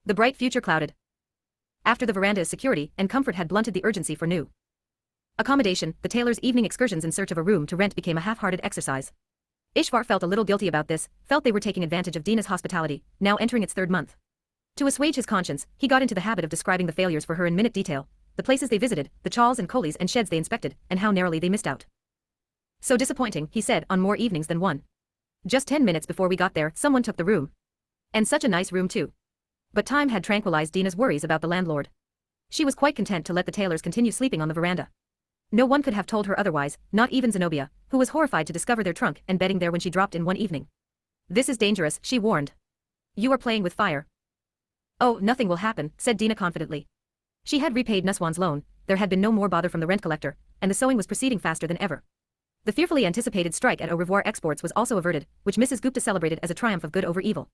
The bright future clouded. After the veranda's security and comfort had blunted the urgency for new accommodation, the tailor's evening excursions in search of a room to rent became a half-hearted exercise. Ishvar felt a little guilty about this, felt they were taking advantage of Dina's hospitality, now entering its third month. To assuage his conscience, he got into the habit of describing the failures for her in minute detail, the places they visited, the chawls and coolies and sheds they inspected, and how narrowly they missed out. So disappointing, he said, on more evenings than one. Just 10 minutes before we got there, someone took the room. And such a nice room too. But time had tranquilized Dina's worries about the landlord. She was quite content to let the tailors continue sleeping on the veranda. No one could have told her otherwise, not even Zenobia, who was horrified to discover their trunk and bedding there when she dropped in one evening. This is dangerous, she warned. You are playing with fire. Oh, nothing will happen, said Dina confidently. She had repaid Nuswan's loan, there had been no more bother from the rent collector, and the sewing was proceeding faster than ever. The fearfully anticipated strike at Au Revoir Exports was also averted, which Mrs. Gupta celebrated as a triumph of good over evil.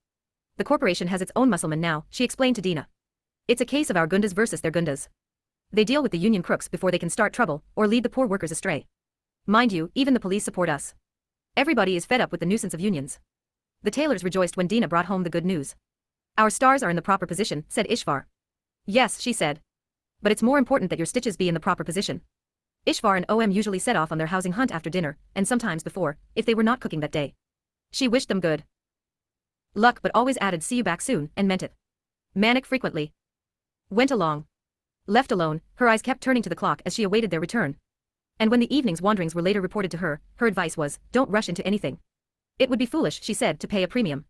The corporation has its own musclemen now, she explained to Dina. It's a case of our gundas versus their gundas. They deal with the union crooks before they can start trouble, or lead the poor workers astray. Mind you, even the police support us. Everybody is fed up with the nuisance of unions. The tailors rejoiced when Dina brought home the good news. Our stars are in the proper position, said Ishvar. Yes, she said. But it's more important that your stitches be in the proper position. Ishvar and OM usually set off on their housing hunt after dinner, and sometimes before, if they were not cooking that day. She wished them good luck but always added see you back soon, and meant it. Manik frequently went along. Left alone, her eyes kept turning to the clock as she awaited their return. And when the evening's wanderings were later reported to her, her advice was, don't rush into anything. It would be foolish, she said, to pay a premium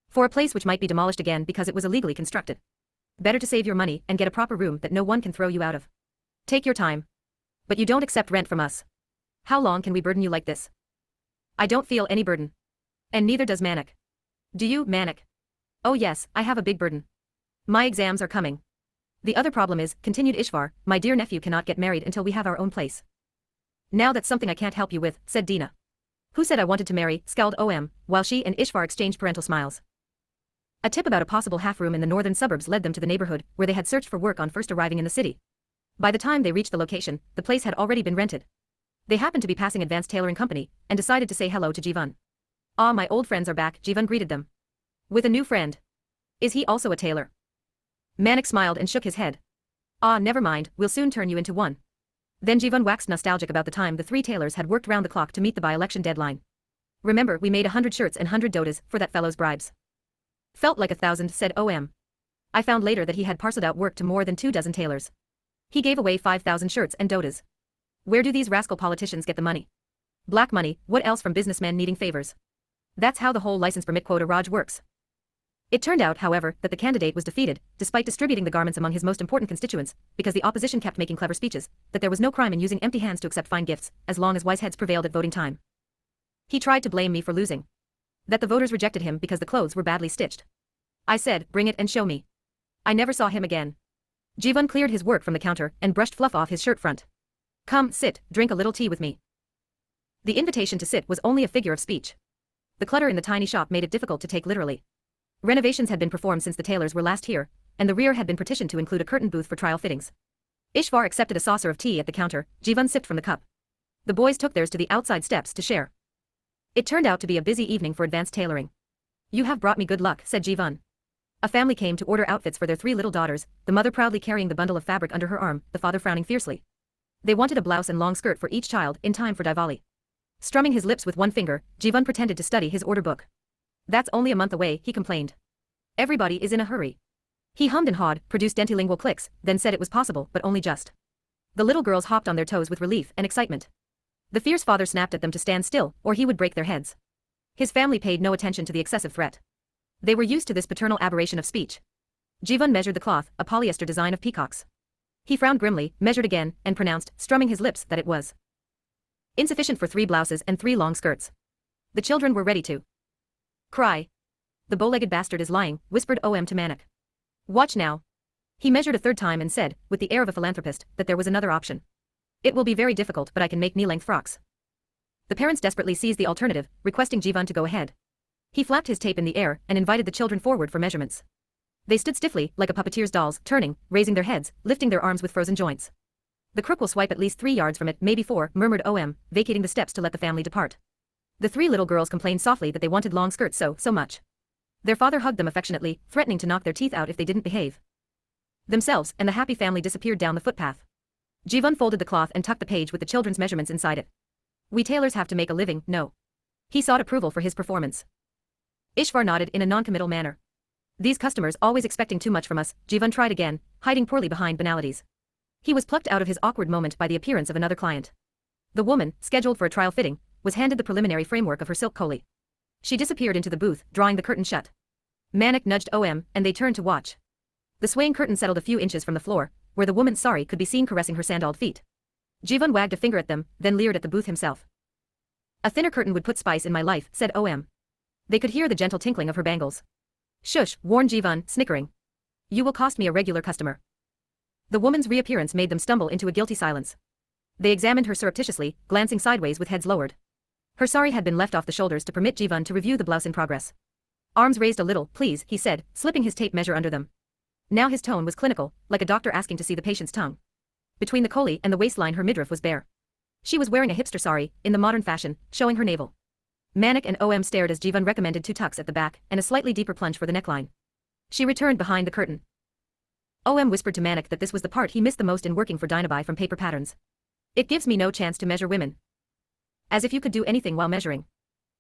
for a place which might be demolished again because it was illegally constructed. Better to save your money and get a proper room that no one can throw you out of. Take your time. But you don't accept rent from us. How long can we burden you like this? I don't feel any burden. And neither does Manik. Do you, Manik? Oh yes, I have a big burden. My exams are coming. The other problem is, continued Ishvar, my dear nephew cannot get married until we have our own place. Now that's something I can't help you with, said Dina. Who said I wanted to marry, scowled OM, while she and Ishvar exchanged parental smiles. A tip about a possible half-room in the northern suburbs led them to the neighborhood, where they had searched for work on first arriving in the city. By the time they reached the location, the place had already been rented. They happened to be passing Advanced Tailoring Company, and decided to say hello to Jivan. Ah, my old friends are back, Jivan greeted them. With a new friend. Is he also a tailor? Manik smiled and shook his head. Ah, never mind, we'll soon turn you into one. Then Jivan waxed nostalgic about the time the three tailors had worked round the clock to meet the by-election deadline. Remember, we made 100 shirts and 100 dodas for that fellow's bribes. Felt like 1,000, said OM. I found later that he had parceled out work to more than 24 tailors. He gave away 5,000 shirts and dodas. Where do these rascal politicians get the money? Black money, what else from businessmen needing favors? That's how the whole license permit quota Raj works. It turned out, however, that the candidate was defeated, despite distributing the garments among his most important constituents, because the opposition kept making clever speeches, that there was no crime in using empty hands to accept fine gifts, as long as wise heads prevailed at voting time. He tried to blame me for losing. That the voters rejected him because the clothes were badly stitched. I said, bring it and show me. I never saw him again. Jivan cleared his work from the counter and brushed fluff off his shirt front. Come, sit, drink a little tea with me. The invitation to sit was only a figure of speech. The clutter in the tiny shop made it difficult to take literally. Renovations had been performed since the tailors were last here, and the rear had been partitioned to include a curtain booth for trial fittings. Ishvar accepted a saucer of tea at the counter, Jivan sipped from the cup. The boys took theirs to the outside steps to share. It turned out to be a busy evening for Advanced Tailoring. You have brought me good luck, said Jivan. A family came to order outfits for their 3 little daughters, the mother proudly carrying the bundle of fabric under her arm, the father frowning fiercely. They wanted a blouse and long skirt for each child in time for Diwali. Strumming his lips with one finger, Jivan pretended to study his order book. That's only a month away, he complained. Everybody is in a hurry. He hummed and hawed, produced dentilingual clicks, then said it was possible, but only just. The little girls hopped on their toes with relief and excitement. The fierce father snapped at them to stand still, or he would break their heads. His family paid no attention to the excessive threat. They were used to this paternal aberration of speech. Jivan measured the cloth, a polyester design of peacocks. He frowned grimly, measured again, and pronounced, strumming his lips, that it was insufficient for 3 blouses and 3 long skirts. The children were ready to cry. The bow-legged bastard is lying, whispered OM to Manik. Watch now. He measured a 3rd time and said, with the air of a philanthropist, that there was another option. It will be very difficult, but I can make knee-length frocks. The parents desperately seized the alternative, requesting Jivan to go ahead. He flapped his tape in the air and invited the children forward for measurements. They stood stiffly, like a puppeteer's dolls, turning, raising their heads, lifting their arms with frozen joints. The crook will swipe at least 3 yards from it, maybe 4, murmured OM, vacating the steps to let the family depart. The 3 little girls complained softly that they wanted long skirts so much. Their father hugged them affectionately, threatening to knock their teeth out if they didn't behave. Themselves and the happy family disappeared down the footpath. Jivan folded the cloth and tucked the page with the children's measurements inside it. We tailors have to make a living, no. He sought approval for his performance. Ishvar nodded in a non-committal manner. These customers always expecting too much from us, Jivan tried again, hiding poorly behind banalities. He was plucked out of his awkward moment by the appearance of another client. The woman, scheduled for a trial fitting, was handed the preliminary framework of her silk collie. She disappeared into the booth, drawing the curtain shut. Manik nudged OM, and they turned to watch. The swaying curtain settled a few inches from the floor, where the woman's sari could be seen caressing her sandaled feet. Jivan wagged a finger at them, then leered at the booth himself. A thinner curtain would put spice in my life, said OM. They could hear the gentle tinkling of her bangles. Shush, warned Jivan, snickering. You will cost me a regular customer. The woman's reappearance made them stumble into a guilty silence. They examined her surreptitiously, glancing sideways with heads lowered. Her sari had been left off the shoulders to permit Jivan to review the blouse in progress. Arms raised a little, please, he said, slipping his tape measure under them. Now his tone was clinical, like a doctor asking to see the patient's tongue. Between the collie and the waistline her midriff was bare. She was wearing a hipster sari, in the modern fashion, showing her navel. Manik and OM stared as Jivan recommended 2 tucks at the back and a slightly deeper plunge for the neckline. She returned behind the curtain. OM whispered to Manik that this was the part he missed the most in working for Dynabuy from paper patterns. It gives me no chance to measure women. As if you could do anything while measuring.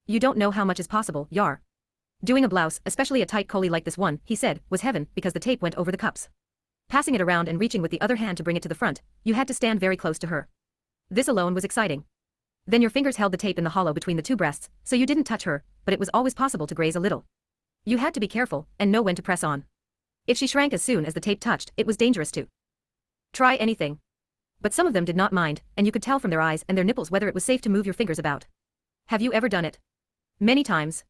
You don't know how much is possible, Yar. Doing a blouse, especially a tight collie like this one, he said, was heaven because the tape went over the cups. Passing it around and reaching with the other hand to bring it to the front, you had to stand very close to her. This alone was exciting. Then your fingers held the tape in the hollow between the 2 breasts, so you didn't touch her, but it was always possible to graze a little. You had to be careful and know when to press on. If she shrank as soon as the tape touched, it was dangerous to try anything. But some of them did not mind, and you could tell from their eyes and their nipples whether it was safe to move your fingers about. Have you ever done it? Many times.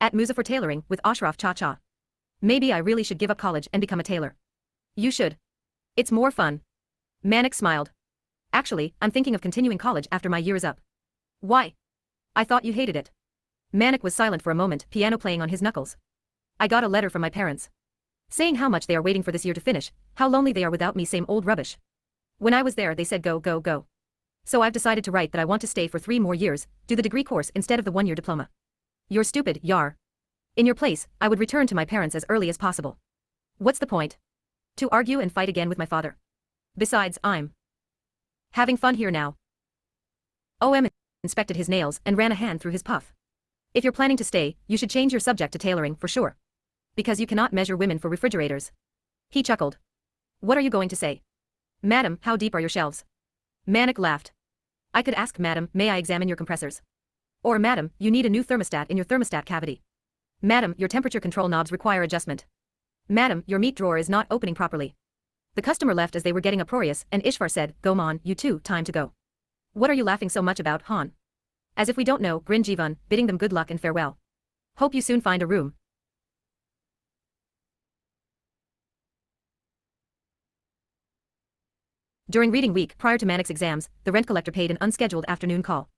At Muzaffar Tailoring, with Ashraf Cha-Cha. Maybe I really should give up college and become a tailor. You should. It's more fun. Manik smiled. Actually, I'm thinking of continuing college after my year is up. Why? I thought you hated it. Manik was silent for a moment, piano playing on his knuckles. I got a letter from my parents. Saying how much they are waiting for this year to finish, how lonely they are without me, same old rubbish. When I was there they said go, go, go. So I've decided to write that I want to stay for 3 more years, do the degree course instead of the 1-year diploma. You're stupid, Yar. In your place, I would return to my parents as early as possible. What's the point? To argue and fight again with my father. Besides, I'm having fun here now. OM inspected his nails and ran a hand through his puff. If you're planning to stay, you should change your subject to tailoring for sure. Because you cannot measure women for refrigerators. He chuckled. What are you going to say? Madam, how deep are your shelves? Manik laughed. I could ask, Madam, may I examine your compressors? Or, Madam, you need a new thermostat in your thermostat cavity. Madam, your temperature control knobs require adjustment. Madam, your meat drawer is not opening properly. The customer left as they were getting uproarious, and Ishvar said, Go on, you two, time to go. What are you laughing so much about, Han? As if we don't know, grinned Jivan, bidding them good luck and farewell. Hope you soon find a room. During reading week prior to Manik's exams, the rent collector paid an unscheduled afternoon call.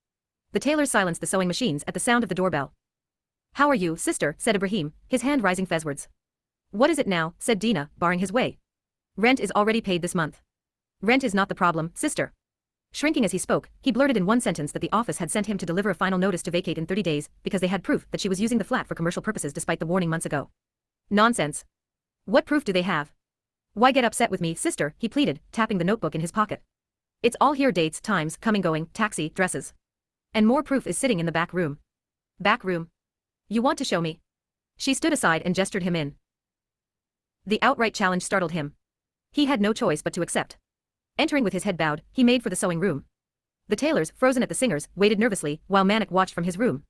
The tailors silenced the sewing machines at the sound of the doorbell. How are you, sister, said Ibrahim, his hand rising fezwards. What is it now, said Dina, barring his way. Rent is already paid this month. Rent is not the problem, sister. Shrinking as he spoke, he blurted in one sentence that the office had sent him to deliver a final notice to vacate in 30 days because they had proof that she was using the flat for commercial purposes despite the warning months ago. Nonsense. What proof do they have? Why get upset with me, sister, he pleaded, tapping the notebook in his pocket. It's all here, dates, times, coming going, taxi, dresses. And more proof is sitting in the back room. Back room? You want to show me? She stood aside and gestured him in. The outright challenge startled him. He had no choice but to accept. Entering with his head bowed, he made for the sewing room. The tailors, frozen at the singers, waited nervously, while Manik watched from his room.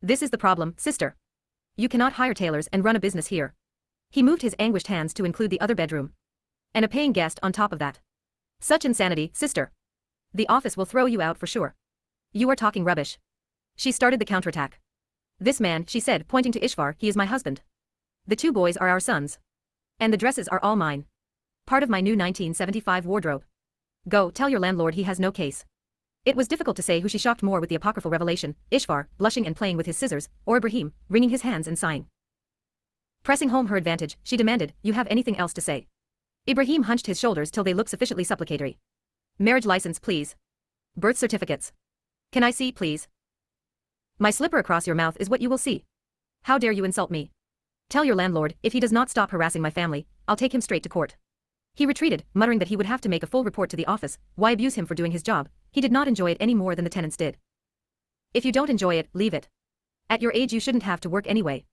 This is the problem, sister. You cannot hire tailors and run a business here. He moved his anguished hands to include the other bedroom. And a paying guest on top of that. Such insanity, sister. The office will throw you out for sure. You are talking rubbish. She started the counterattack. This man, she said, pointing to Ishvar, he is my husband. The 2 boys are our sons. And the dresses are all mine. Part of my new 1975 wardrobe. Go, tell your landlord he has no case. It was difficult to say who she shocked more with the apocryphal revelation, Ishvar, blushing and playing with his scissors, or Ibrahim, wringing his hands and sighing. Pressing home her advantage, she demanded, you have anything else to say? Ibrahim hunched his shoulders till they looked sufficiently supplicatory. Marriage license, please. Birth certificates. Can I see, please? My slipper across your mouth is what you will see. How dare you insult me? Tell your landlord, if he does not stop harassing my family, I'll take him straight to court. He retreated, muttering that he would have to make a full report to the office. Why abuse him for doing his job? He did not enjoy it any more than the tenants did. If you don't enjoy it, leave it. At your age you shouldn't have to work anyway.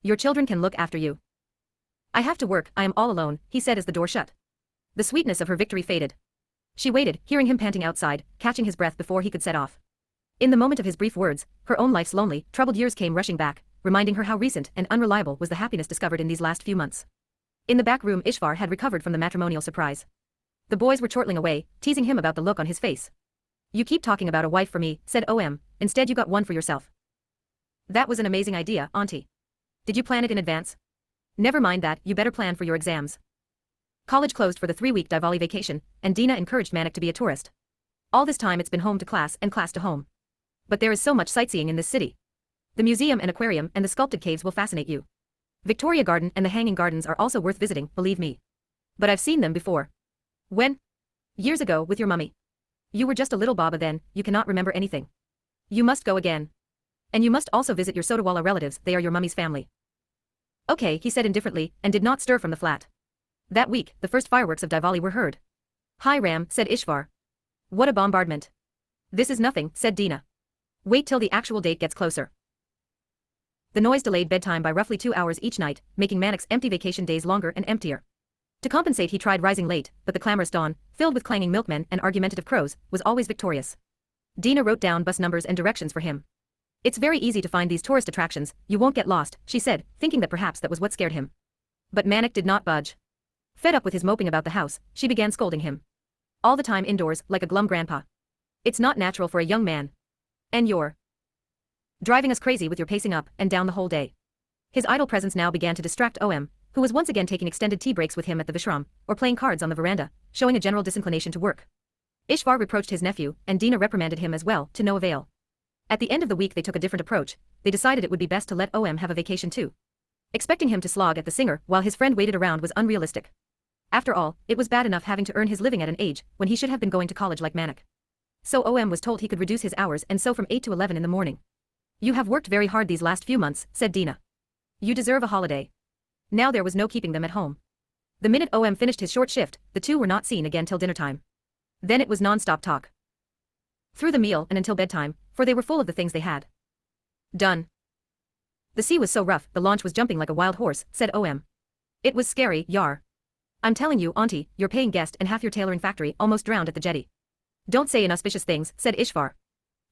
Your children can look after you. I have to work, I am all alone, he said as the door shut. The sweetness of her victory faded. She waited, hearing him panting outside, catching his breath before he could set off. In the moment of his brief words, her own life's lonely, troubled years came rushing back, reminding her how recent and unreliable was the happiness discovered in these last few months. In the back room Ishvar had recovered from the matrimonial surprise. The boys were chortling away, teasing him about the look on his face. You keep talking about a wife for me, said OM, instead you got one for yourself. That was an amazing idea, auntie. Did you plan it in advance? Never mind that, you better plan for your exams. College closed for the 3-week Diwali vacation, and Dina encouraged Manik to be a tourist. All this time it's been home to class and class to home. But there is so much sightseeing in this city. The museum and aquarium and the sculpted caves will fascinate you. Victoria Garden and the hanging gardens are also worth visiting, believe me. But I've seen them before. When? Years ago, with your mummy. You were just a little baba then, you cannot remember anything. You must go again. And you must also visit your Sodawala relatives, they are your mummy's family. Okay, he said indifferently, and did not stir from the flat. That week, the first fireworks of Diwali were heard. Hi Ram, said Ishvar. What a bombardment. This is nothing, said Dina. Wait till the actual date gets closer. The noise delayed bedtime by roughly 2 hours each night, making Manik's empty vacation days longer and emptier. To compensate he tried rising late, but the clamorous dawn, filled with clanging milkmen and argumentative crows, was always victorious. Dina wrote down bus numbers and directions for him. It's very easy to find these tourist attractions, you won't get lost, she said, thinking that perhaps that was what scared him. But Manik did not budge. Fed up with his moping about the house, she began scolding him. All the time indoors, like a glum grandpa. It's not natural for a young man. And you're driving us crazy with your pacing up and down the whole day. His idle presence now began to distract OM, who was once again taking extended tea breaks with him at the Vishram, or playing cards on the veranda, showing a general disinclination to work. Ishvar reproached his nephew, and Dina reprimanded him as well, to no avail. At the end of the week they took a different approach, they decided it would be best to let OM have a vacation too. Expecting him to slog at the singer while his friend waited around was unrealistic. After all, it was bad enough having to earn his living at an age when he should have been going to college like Manik. So OM was told he could reduce his hours and so from 8 to 11 in the morning. You have worked very hard these last few months, said Dina. You deserve a holiday. Now there was no keeping them at home. The minute OM finished his short shift, the two were not seen again till dinner time. Then it was non-stop talk. Through the meal and until bedtime, for they were full of the things they had done. The sea was so rough, the launch was jumping like a wild horse, said OM. It was scary, Yar. I'm telling you, auntie, your paying guest and half your tailoring factory almost drowned at the jetty. Don't say inauspicious things, said Ishvar.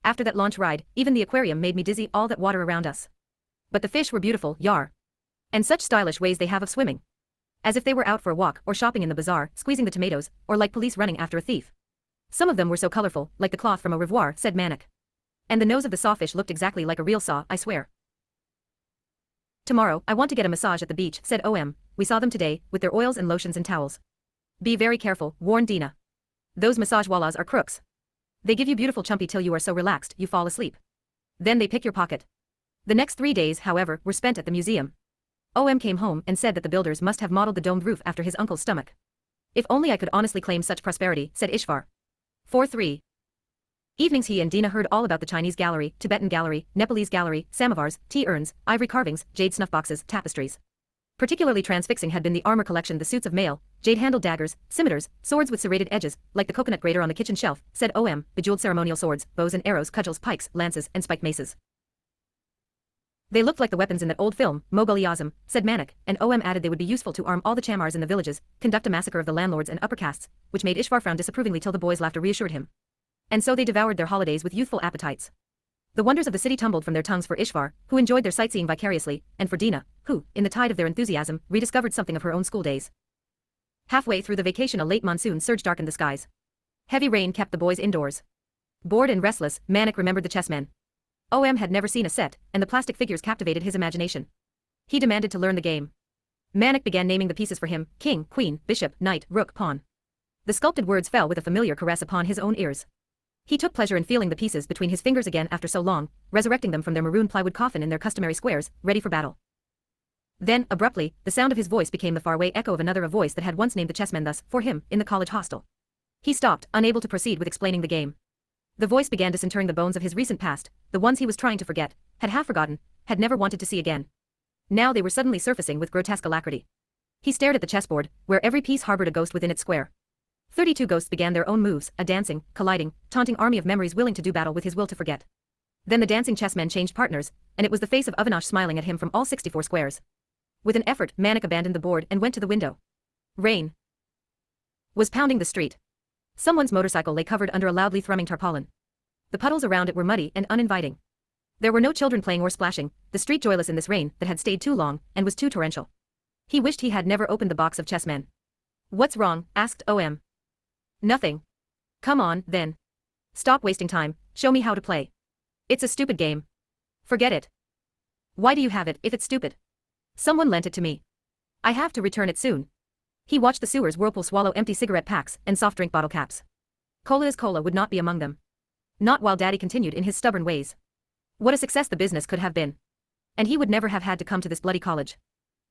After that launch ride, even the aquarium made me dizzy, all that water around us. But the fish were beautiful, Yar. And such stylish ways they have of swimming. As if they were out for a walk or shopping in the bazaar, squeezing the tomatoes, or like police running after a thief. Some of them were so colorful, like the cloth from a revoir, said Manik. And the nose of the sawfish looked exactly like a real saw, I swear. Tomorrow, I want to get a massage at the beach, said OM. We saw them today, with their oils and lotions and towels. Be very careful, warned Dina. Those massage wallahs are crooks. They give you beautiful chumpy till you are so relaxed you fall asleep. Then they pick your pocket. The next 3 days, however, were spent at the museum. OM came home and said that the builders must have modeled the domed roof after his uncle's stomach. If only I could honestly claim such prosperity, said Ishvar. 4-3. Evenings he and Dina heard all about the Chinese gallery, Tibetan gallery, Nepalese gallery, samovars, tea urns, ivory carvings, jade snuffboxes, tapestries. Particularly transfixing had been the armor collection, the suits of mail, jade-handled daggers, scimitars, swords with serrated edges, like the coconut grater on the kitchen shelf, said OM, bejeweled ceremonial swords, bows and arrows, cudgels, pikes, lances, and spiked maces. They looked like the weapons in that old film, Moghul-e-Azam, said Manik, and OM added they would be useful to arm all the chamars in the villages, conduct a massacre of the landlords and upper castes, which made Ishvar frown disapprovingly till the boys' laughter reassured him. And so they devoured their holidays with youthful appetites. The wonders of the city tumbled from their tongues for Ishvar, who enjoyed their sightseeing vicariously, and for Dina, who, in the tide of their enthusiasm, rediscovered something of her own school days. Halfway through the vacation a late monsoon surge darkened the skies. Heavy rain kept the boys indoors. Bored and restless, Manik remembered the chessmen. OM had never seen a set, and the plastic figures captivated his imagination. He demanded to learn the game. Manik began naming the pieces for him: king, queen, bishop, knight, rook, pawn. The sculpted words fell with a familiar caress upon his own ears. He took pleasure in feeling the pieces between his fingers again after so long, resurrecting them from their maroon plywood coffin in their customary squares, ready for battle. Then, abruptly, the sound of his voice became the faraway echo of another, a voice that had once named the chessmen thus, for him, in the college hostel. He stopped, unable to proceed with explaining the game. The voice began disinterring the bones of his recent past, the ones he was trying to forget, had half forgotten, had never wanted to see again. Now they were suddenly surfacing with grotesque alacrity. He stared at the chessboard, where every piece harbored a ghost within its square. 32 ghosts began their own moves, a dancing, colliding, taunting army of memories willing to do battle with his will to forget. Then the dancing chessmen changed partners, and it was the face of Avinash smiling at him from all 64 squares. With an effort, Manik abandoned the board and went to the window. Rain was pounding the street. Someone's motorcycle lay covered under a loudly thrumming tarpaulin. The puddles around it were muddy and uninviting. There were no children playing or splashing, the street joyless in this rain that had stayed too long and was too torrential. He wished he had never opened the box of chessmen. "What's wrong?" asked OM. "Nothing." "Come on, then. Stop wasting time, show me how to play." "It's a stupid game." "Forget it." "Why do you have it if it's stupid?" "Someone lent it to me. I have to return it soon." He watched the sewers whirlpool swallow empty cigarette packs and soft drink bottle caps. Cola's cola would not be among them. Not while Daddy continued in his stubborn ways. What a success the business could have been. And he would never have had to come to this bloody college.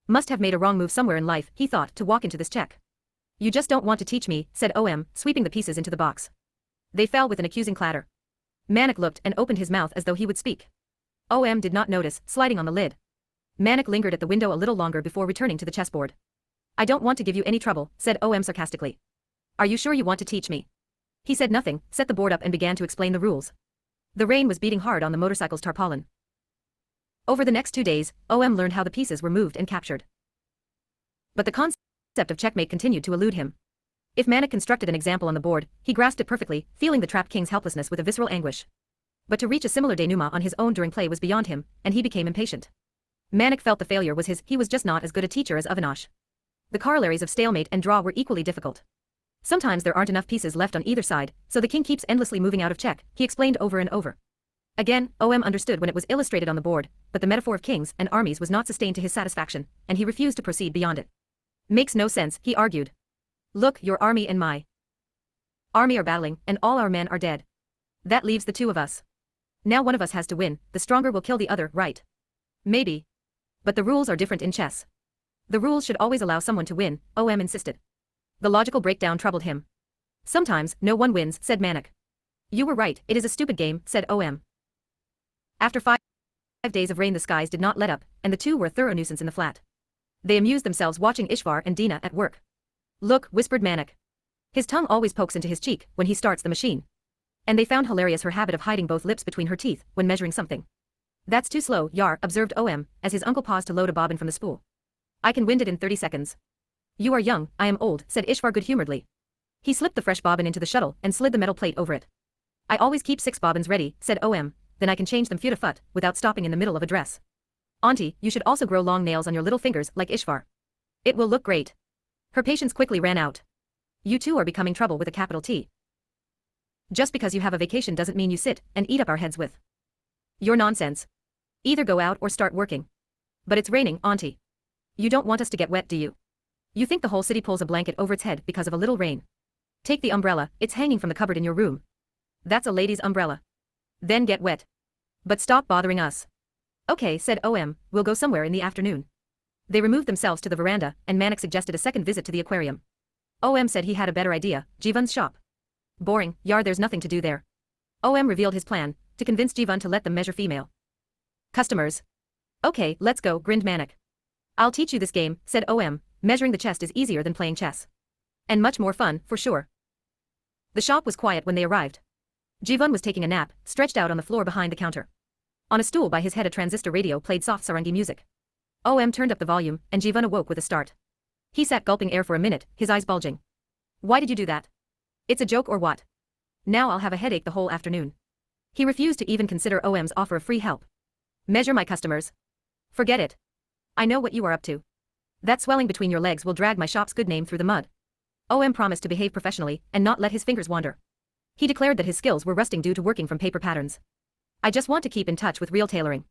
Must have made a wrong move somewhere in life, he thought, to walk into this check. "You just don't want to teach me," said OM, sweeping the pieces into the box. They fell with an accusing clatter. Manik looked and opened his mouth as though he would speak. OM did not notice, sliding on the lid. Manik lingered at the window a little longer before returning to the chessboard. "I don't want to give you any trouble," said OM sarcastically. "Are you sure you want to teach me?" He said nothing, set the board up and began to explain the rules. The rain was beating hard on the motorcycle's tarpaulin. Over the next 2 days, OM learned how the pieces were moved and captured. But the concept of checkmate continued to elude him. If Manik constructed an example on the board, he grasped it perfectly, feeling the trapped king's helplessness with a visceral anguish. But to reach a similar denouement on his own during play was beyond him, and he became impatient. Manik felt the failure was his, he was just not as good a teacher as Avinash. The corollaries of stalemate and draw were equally difficult. Sometimes there aren't enough pieces left on either side, so the king keeps endlessly moving out of check, he explained over and over. Again, OM understood when it was illustrated on the board, but the metaphor of kings and armies was not sustained to his satisfaction, and he refused to proceed beyond it. "Makes no sense," he argued. "Look, your army and my army are battling, and all our men are dead. That leaves the two of us. Now one of us has to win, the stronger will kill the other, right?" "Maybe. But the rules are different in chess." "The rules should always allow someone to win," OM insisted. The logical breakdown troubled him. "Sometimes, no one wins," said Manik. "You were right, it is a stupid game," said OM. After 5 days of rain the skies did not let up, and the two were a thorough nuisance in the flat. They amused themselves watching Ishvar and Dina at work. "Look," whispered Manik. His tongue always pokes into his cheek when he starts the machine. And they found hilarious her habit of hiding both lips between her teeth when measuring something. "That's too slow, Yar," observed OM, as his uncle paused to load a bobbin from the spool. "I can wind it in 30 seconds. "You are young, I am old," said Ishvar good-humoredly. He slipped the fresh bobbin into the shuttle and slid the metal plate over it. "I always keep 6 bobbins ready," said OM, "then I can change them fut a fut, without stopping in the middle of a dress. Auntie, you should also grow long nails on your little fingers like Ishvar. It will look great." Her patience quickly ran out. "You two are becoming trouble with a capital T. Just because you have a vacation doesn't mean you sit and eat up our heads with your nonsense. Either go out or start working." "But it's raining, Auntie. You don't want us to get wet, do you? You think the whole city pulls a blanket over its head because of a little rain? Take the umbrella, it's hanging from the cupboard in your room. That's a lady's umbrella. Then get wet. But stop bothering us." "Okay," said OM, "we'll go somewhere in the afternoon." They removed themselves to the veranda, and Manik suggested a second visit to the aquarium. OM said he had a better idea, Jivan's shop. "Boring, Yar, there's nothing to do there." OM revealed his plan, to convince Jivan to let them measure female customers. "Okay, let's go," grinned Manik. "I'll teach you this game," said OM, "measuring the chest is easier than playing chess. And much more fun, for sure." The shop was quiet when they arrived. Jivan was taking a nap, stretched out on the floor behind the counter. On a stool by his head a transistor radio played soft sarangi music. OM turned up the volume, and Jivan awoke with a start. He sat gulping air for a minute, his eyes bulging. "Why did you do that? It's a joke or what? Now I'll have a headache the whole afternoon." He refused to even consider OM's offer of free help. "Measure my customers. Forget it. I know what you are up to. That swelling between your legs will drag my shop's good name through the mud." OM promised to behave professionally and not let his fingers wander. He declared that his skills were rusting due to working from paper patterns. "I just want to keep in touch with real tailoring.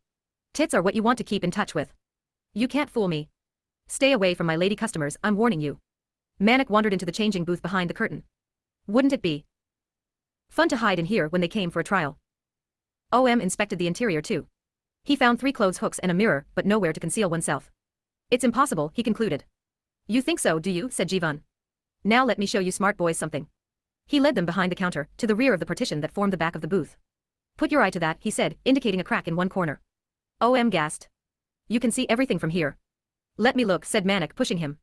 Tits are what you want to keep in touch with. You can't fool me. Stay away from my lady customers, I'm warning you." Manik wandered into the changing booth behind the curtain. Wouldn't it be fun to hide in here when they came for a trial? OM inspected the interior too. He found 3 clothes hooks and a mirror, but nowhere to conceal oneself. "It's impossible," he concluded. "You think so, do you?" said Jivan. "Now let me show you smart boys something." He led them behind the counter, to the rear of the partition that formed the back of the booth. "Put your eye to that," he said, indicating a crack in one corner. OM gasped. You can see everything from here. Let me look, said Manik, pushing him.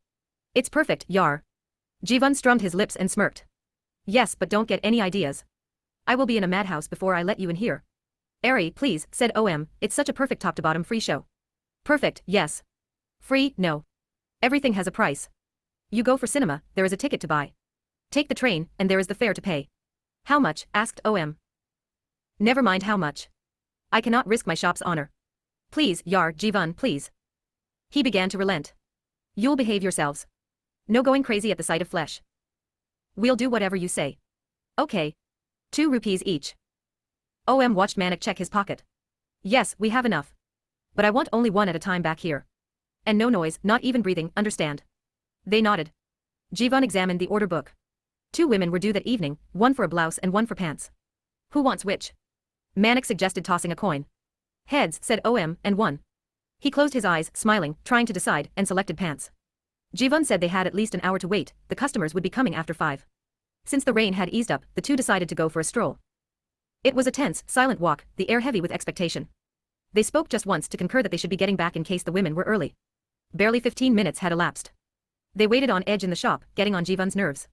It's perfect, Yar. Jivan strummed his lips and smirked. Yes, but don't get any ideas. I will be in a madhouse before I let you in here. Ari, please, said OM, it's such a perfect top-to-bottom free show. Perfect, yes. Free, no. Everything has a price. You go for cinema, there is a ticket to buy. Take the train, and there is the fare to pay. How much, asked OM. Never mind how much. I cannot risk my shop's honor. Please, Yar, Jivan, please. He began to relent. You'll behave yourselves. No going crazy at the sight of flesh. We'll do whatever you say. Okay. 2 rupees each. OM watched Manik check his pocket. Yes, we have enough. But I want only one at a time back here. And no noise, not even breathing, understand? They nodded. Jivan examined the order book. 2 women were due that evening, one for a blouse and one for pants. Who wants which? Manik suggested tossing a coin. Heads, said OM, and won. He closed his eyes, smiling, trying to decide, and selected pants. Jivan said they had at least an hour to wait, the customers would be coming after 5. Since the rain had eased up, the 2 decided to go for a stroll. It was a tense, silent walk, the air heavy with expectation. They spoke just once to concur that they should be getting back in case the women were early. Barely 15 minutes had elapsed. They waited on edge in the shop, getting on Jivan's nerves.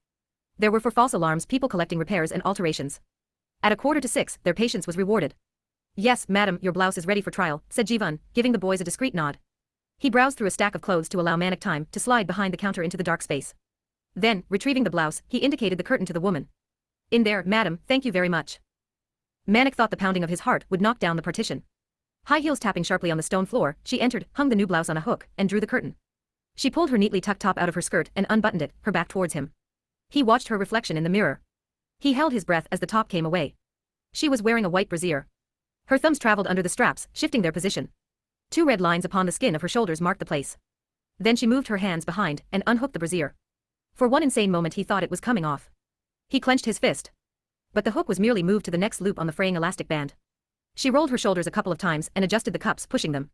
There were for false alarms people collecting repairs and alterations. At 5:45, their patience was rewarded. Yes, madam, your blouse is ready for trial, said Jivan, giving the boys a discreet nod. He browsed through a stack of clothes to allow Manik time to slide behind the counter into the dark space. Then, retrieving the blouse, he indicated the curtain to the woman. In there, madam, thank you very much. Manik thought the pounding of his heart would knock down the partition. High heels tapping sharply on the stone floor, she entered, hung the new blouse on a hook, and drew the curtain. She pulled her neatly tucked top out of her skirt and unbuttoned it, her back towards him. He watched her reflection in the mirror. He held his breath as the top came away. She was wearing a white brassiere. Her thumbs traveled under the straps, shifting their position. 2 red lines upon the skin of her shoulders marked the place. Then she moved her hands behind and unhooked the brassiere. For one insane moment he thought it was coming off. He clenched his fist. But the hook was merely moved to the next loop on the fraying elastic band. She rolled her shoulders a couple of times and adjusted the cups, pushing them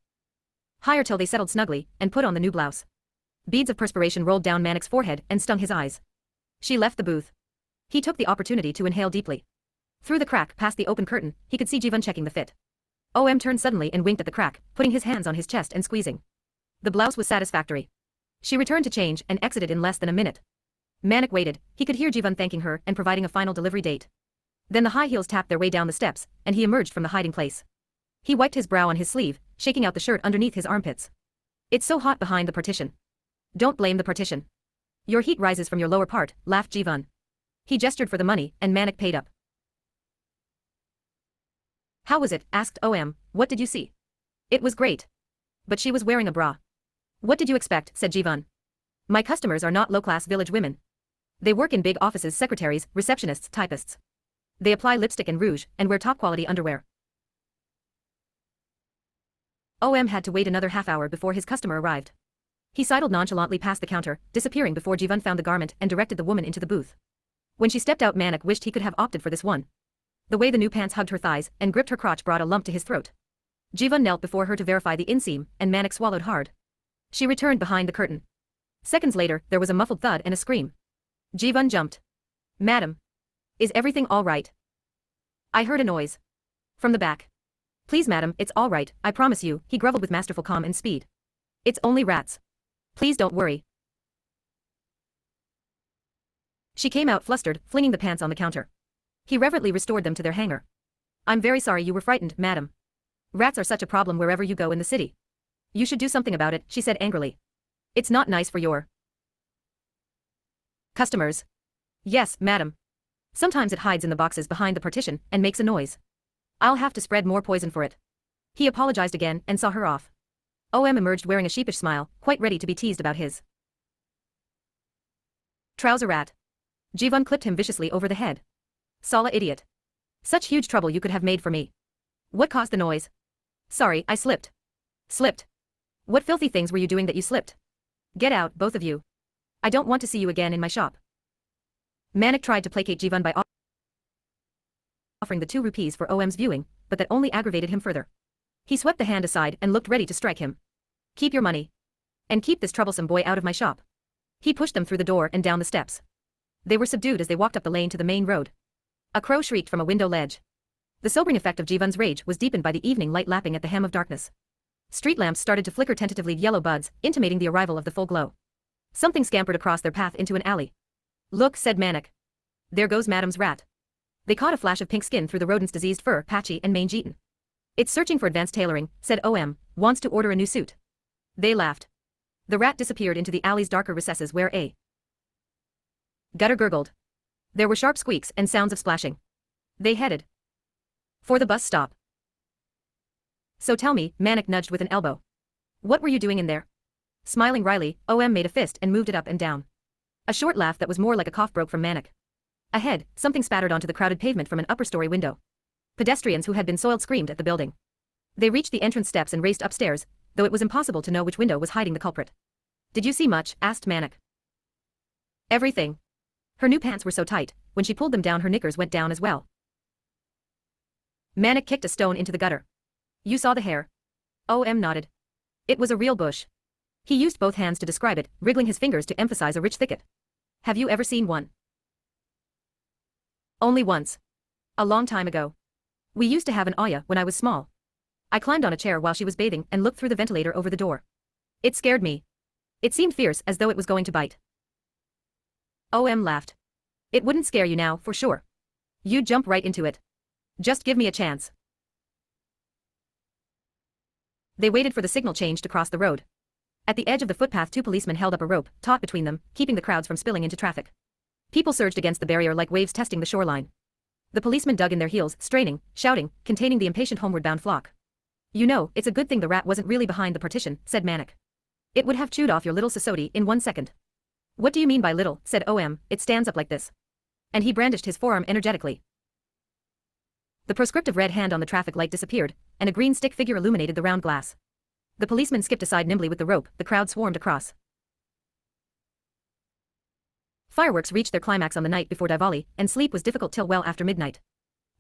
higher till they settled snugly, and put on the new blouse. Beads of perspiration rolled down Manik's forehead and stung his eyes. She left the booth. He took the opportunity to inhale deeply. Through the crack past the open curtain, he could see Jivan checking the fit. OM turned suddenly and winked at the crack, putting his hands on his chest and squeezing. The blouse was satisfactory. She returned to change and exited in less than a minute. Manik waited, he could hear Jivan thanking her and providing a final delivery date. Then the high heels tapped their way down the steps, and he emerged from the hiding place. He wiped his brow on his sleeve, shaking out the shirt underneath his armpits. It's so hot behind the partition. Don't blame the partition. Your heat rises from your lower part, laughed Jivan. He gestured for the money, and Manik paid up. How was it? Asked OM, what did you see? It was great. But she was wearing a bra. What did you expect? Said Jivan. My customers are not low-class village women. They work in big offices, secretaries, receptionists, typists. They apply lipstick and rouge, and wear top-quality underwear. OM had to wait another half-hour before his customer arrived. He sidled nonchalantly past the counter, disappearing before Jivan found the garment and directed the woman into the booth. When she stepped out, Manik wished he could have opted for this one. The way the new pants hugged her thighs and gripped her crotch brought a lump to his throat. Jivan knelt before her to verify the inseam, and Manik swallowed hard. She returned behind the curtain. Seconds later, there was a muffled thud and a scream. Jivan jumped. Madam. Is everything all right? I heard a noise. From the back. Please madam, it's all right, I promise you, he groveled with masterful calm and speed. It's only rats. Please don't worry. She came out flustered, flinging the pants on the counter. He reverently restored them to their hanger. I'm very sorry you were frightened, madam. Rats are such a problem wherever you go in the city. You should do something about it, she said angrily. It's not nice for your customers. Yes, madam. Sometimes it hides in the boxes behind the partition and makes a noise. I'll have to spread more poison for it. He apologized again and saw her off. OM emerged wearing a sheepish smile, quite ready to be teased about his trouser rat. Jivan clipped him viciously over the head. Sala idiot. Such huge trouble you could have made for me. What caused the noise? Sorry, I slipped. Slipped? What filthy things were you doing that you slipped? Get out, both of you. I don't want to see you again in my shop. Manik tried to placate Jivan by offering the 2 rupees for OM's viewing, but that only aggravated him further. He swept the hand aside and looked ready to strike him. Keep your money. And keep this troublesome boy out of my shop. He pushed them through the door and down the steps. They were subdued as they walked up the lane to the main road. A crow shrieked from a window ledge. The sobering effect of Jivan's rage was deepened by the evening light lapping at the hem of darkness. Street lamps started to flicker tentatively yellow buds, intimating the arrival of the full glow. Something scampered across their path into an alley. Look, said Manik. There goes Madam's rat. They caught a flash of pink skin through the rodent's diseased fur, patchy and mange-eaten. It's searching for advanced tailoring, said OM, wants to order a new suit. They laughed. The rat disappeared into the alley's darker recesses where a gutter gurgled. There were sharp squeaks and sounds of splashing. They headed for the bus stop. So tell me, Manik nudged with an elbow. What were you doing in there? Smiling wryly, OM made a fist and moved it up and down. A short laugh that was more like a cough broke from Manik. Ahead, something spattered onto the crowded pavement from an upper-story window. Pedestrians who had been soiled screamed at the building. They reached the entrance steps and raced upstairs, though it was impossible to know which window was hiding the culprit. Did you see much? Asked Manik. Everything. Her new pants were so tight, when she pulled them down her knickers went down as well. Manik kicked a stone into the gutter. You saw the hair? OM nodded. It was a real bush. He used both hands to describe it, wriggling his fingers to emphasize a rich thicket. Have you ever seen one? Only once. A long time ago. We used to have an Aya when I was small. I climbed on a chair while she was bathing and looked through the ventilator over the door. It scared me. It seemed fierce, as though it was going to bite. OM laughed. It wouldn't scare you now, for sure. You'd jump right into it. Just give me a chance. They waited for the signal change to cross the road. At the edge of the footpath, two policemen held up a rope, taut between them, keeping the crowds from spilling into traffic. People surged against the barrier like waves testing the shoreline. The policemen dug in their heels, straining, shouting, containing the impatient homeward-bound flock. You know, it's a good thing the rat wasn't really behind the partition, said Manik. It would have chewed off your little Sasodi in 1 second. What do you mean by little, said OM, it stands up like this. And he brandished his forearm energetically. The proscriptive red hand on the traffic light disappeared, and a green stick figure illuminated the round glass. The policeman skipped aside nimbly with the rope, the crowd swarmed across. Fireworks reached their climax on the night before Diwali, and sleep was difficult till well after midnight.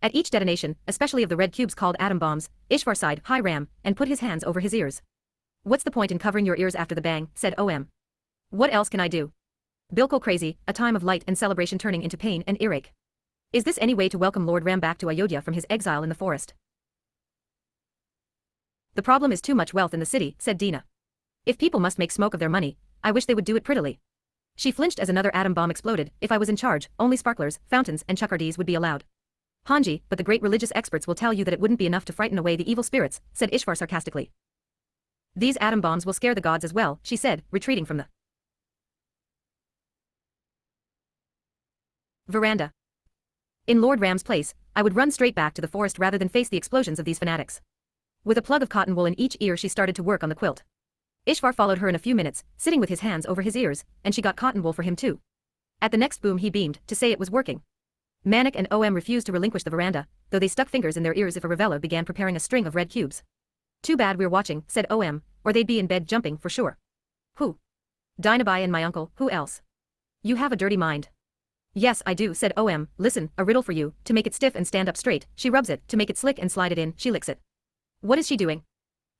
At each detonation, especially of the red cubes called atom bombs, Ishvar sighed, "Hi Ram," and put his hands over his ears. What's the point in covering your ears after the bang, said OM. What else can I do? Bilkul crazy, a time of light and celebration turning into pain and earache. Is this any way to welcome Lord Ram back to Ayodhya from his exile in the forest? The problem is too much wealth in the city, said Dina. If people must make smoke of their money, I wish they would do it prettily. She flinched as another atom bomb exploded. If I was in charge, only sparklers, fountains and chakardis would be allowed. Hanji, but the great religious experts will tell you that it wouldn't be enough to frighten away the evil spirits, said Ishvar sarcastically. These atom bombs will scare the gods as well, she said, retreating from the veranda. In Lord Ram's place, I would run straight back to the forest rather than face the explosions of these fanatics. With a plug of cotton wool in each ear, she started to work on the quilt. Ishvar followed her in a few minutes, sitting with his hands over his ears, and she got cotton wool for him too. At the next boom he beamed, to say it was working. Manik and OM refused to relinquish the veranda, though they stuck fingers in their ears if a Ravella began preparing a string of red cubes. Too bad we're watching, said OM, or they'd be in bed jumping for sure. Who? Dinabai and my uncle, who else? You have a dirty mind. Yes, I do, said OM. Listen, a riddle for you. To make it stiff and stand up straight, she rubs it. To make it slick and slide it in, she licks it. What is she doing?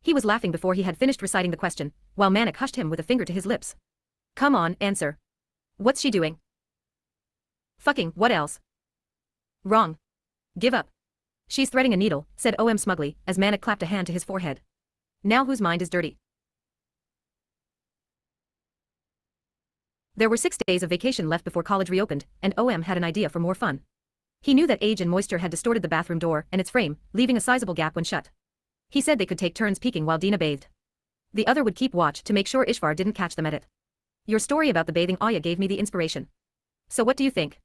He was laughing before he had finished reciting the question, while Manik hushed him with a finger to his lips. Come on, answer. What's she doing? Fucking, what else? Wrong. Give up. She's threading a needle, said OM smugly, as Manik clapped a hand to his forehead. Now whose mind is dirty? There were 6 days of vacation left before college reopened, and OM had an idea for more fun. He knew that age and moisture had distorted the bathroom door and its frame, leaving a sizable gap when shut. He said they could take turns peeking while Dina bathed. The other would keep watch to make sure Ishvar didn't catch them at it. Your story about the bathing Aya gave me the inspiration. So what do you think?